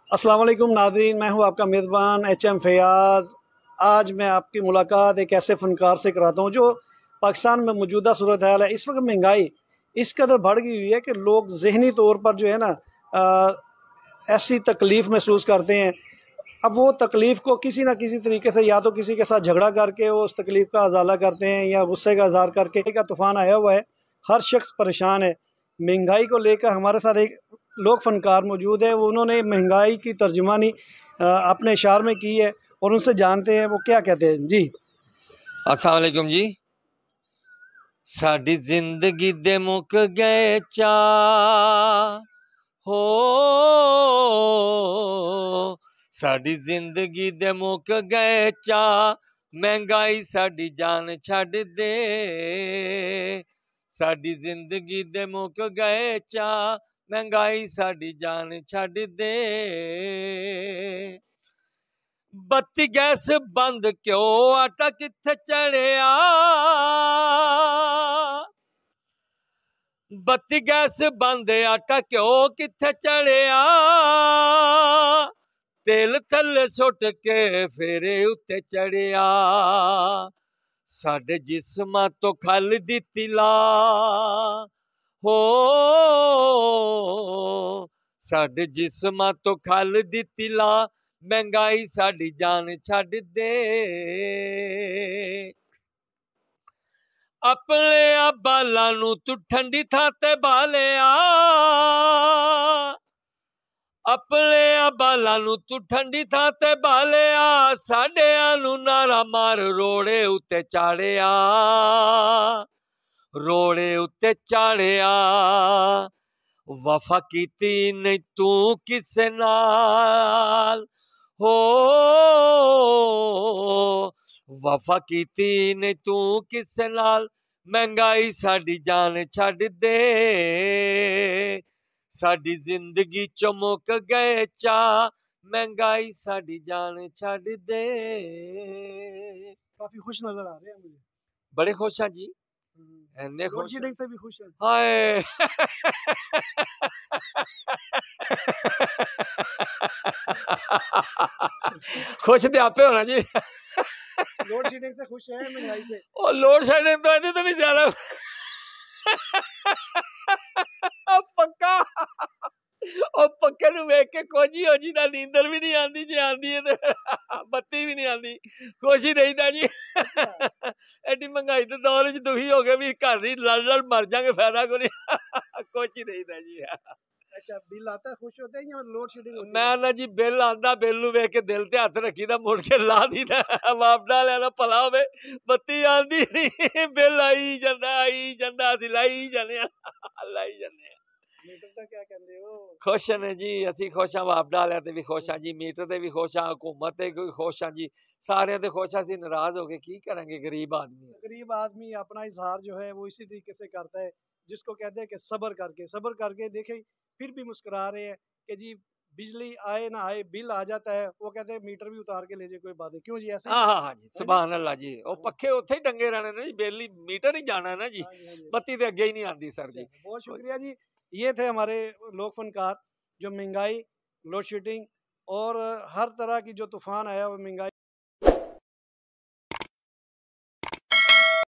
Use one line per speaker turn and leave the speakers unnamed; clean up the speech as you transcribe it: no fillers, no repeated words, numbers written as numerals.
अस्सलाम वालेकुम नाज़रीन, मैं हूं आपका मेज़बान एचएम फयाज़। आज मैं आपकी मुलाकात एक ऐसे फ़नकार से कराता हूं जो पाकिस्तान में मौजूदा सूरत हाल है। इस वक्त महंगाई इस कदर बढ़ गई हुई है कि लोग ज़हनी तौर पर जो है ना ऐसी तकलीफ़ महसूस करते हैं। अब वो तकलीफ़ को किसी ना किसी तरीके से या तो किसी के साथ झगड़ा करके वो उस तकलीफ़ का अजाला करते हैं या गुस्से का इज़हार करके। का तूफ़ान आया हुआ है, हर शख्स परेशान है। महंगाई को लेकर हमारे साथ एक लोक फ़नकार मौजूद है। वो उन्होंने महंगाई की तर्जुमानी अपने इशार में की है और उनसे जानते हैं वो क्या कहते हैं। जी
अस्सलाम वालेकुम जी। साडी जिंदगी दे मुक गए चा हो, साडी जिंदगी दे मुक गए चा, महंगाई साडी जान छड़ दे। साडी जिंदगी दे मुक गए चा, महंगाई साडी जान छड़ दे। बत्ती गैस बंद क्यों, आटा किथे चढ़िया। बत्ती गैस बंद, आटा क्यों किथे चढ़िया। तेल थल्ले सुट के फेरे उत्ते चढ़िया। साडे जिस्मां तो खल दी तिला हो, साडे जिस्मां तो खल दी तिला, महंगाई साडी जान छड़ दे। अपने बालां नू तू ठंडी थां ते बालिया। अपने बालां नू तू ठंडी थां ते बालिया, साडियां नू नारा मार रोड़े उत्ते चाड़िया। रोड़े उत्ते चाड़िया, वफा कीती नहीं तू किसे नाल हो, वफा कीती नहीं तू किसे नाल, महंगाई साडी जान छड़ दे। साडी जिंदगी चमुक गए चा, महंगाई साडी जान छड़ दे।
काफ़ी खुश नज़र आ रहे हैं मुझे।
बड़े खुश हैं जी, इन्ने
लोड
खुश
शेडिंग से भी खुश हैं।
हाय। खुश तो आपे होना जी।
लोड शेडिंग से खुश हैं, महंगाई से।
और लोड शेडिंग तो ਇਹਦੇ ਤੋਂ ਵੀ ਜ਼ਿਆਦਾ ਪੱਕਾ। ਉਹ ਪੱਕੇ ਨੂੰ ਵੇਖ ਕੇ ਕੋਜੀ ਹੋ ਜੀ ਦਾ ਨੀਂਦਰ ਵੀ ਨਹੀਂ ਆਉਂਦੀ, ਜੇ ਆਉਂਦੀ ਹੈ ਤੇ ਬੱਤੀ ਵੀ ਨਹੀਂ ਆਉਂਦੀ, ਖੁਸ਼ ਹੀ ਰਹੀਦਾ ਜੀ। ਐਡੀ ਮਹਿੰਗਾਈ ਦੇ ਦੌਰ ਵਿੱਚ ਦੁਖੀ ਹੋ ਕੇ ਵੀ ਘਰ ਹੀ ਲੜ ਲੜ ਮਰ ਜਾਗੇ, ਫਾਇਦਾ ਕੋਈ ਨਹੀਂ, ਖੁਸ਼ ਹੀ ਰਹੀਦਾ ਜੀ।
अच्छा, बिल आता है खुश होते हैं या लोड शेडिंग होती है?
मैं ना जी बिल आंदा, बिल नूं वेख के दिल ते हथ रखी दा, मुड़ के ला दी दा। वापडा वालियां दा भला होवे, बत्ती आंदी नहीं, बिल आई जांदा, असीं लाई जाने आ, लाई जाने आ।
मीटर का क्या कहते हो?
खुश ने जी, असीं खुश हां, वापडा वालियां ते भी खुश हां जी, मीटर ते भी खुश हां, हुकूमत ते भी खुश हां जी, सारे ते खुश। असीं नाराज हो के की करांगे, गरीब आदमी।
गरीब आदमी अपना इजहार जो है वो इसी तरीके से करता है, जिसको कहते हैं कि सब्र करके देखे, फिर भी मुस्कुरा रहे हैं कि जी बिजली आए ना आए बिल आ जाता है। वो कहते हैं मीटर भी उतार के ले जाए, कोई बात नहीं। क्यों जी, ऐसे ही
हाँ जी,
है जी।
सुभान अल्लाह जी। वो पक्खे उत्थे ही टंगे रहने ने जी, बिल ही मीटर ही जाना है ना जी,
हाँ जी, हाँ जी।
बत्ती ते अगे ही नहीं आती सर जी।
बहुत शुक्रिया जी। ये थे हमारे लोक फनकार जो महंगाई, लोड शेडिंग और हर तरह की जो तूफान आया वो महंगाई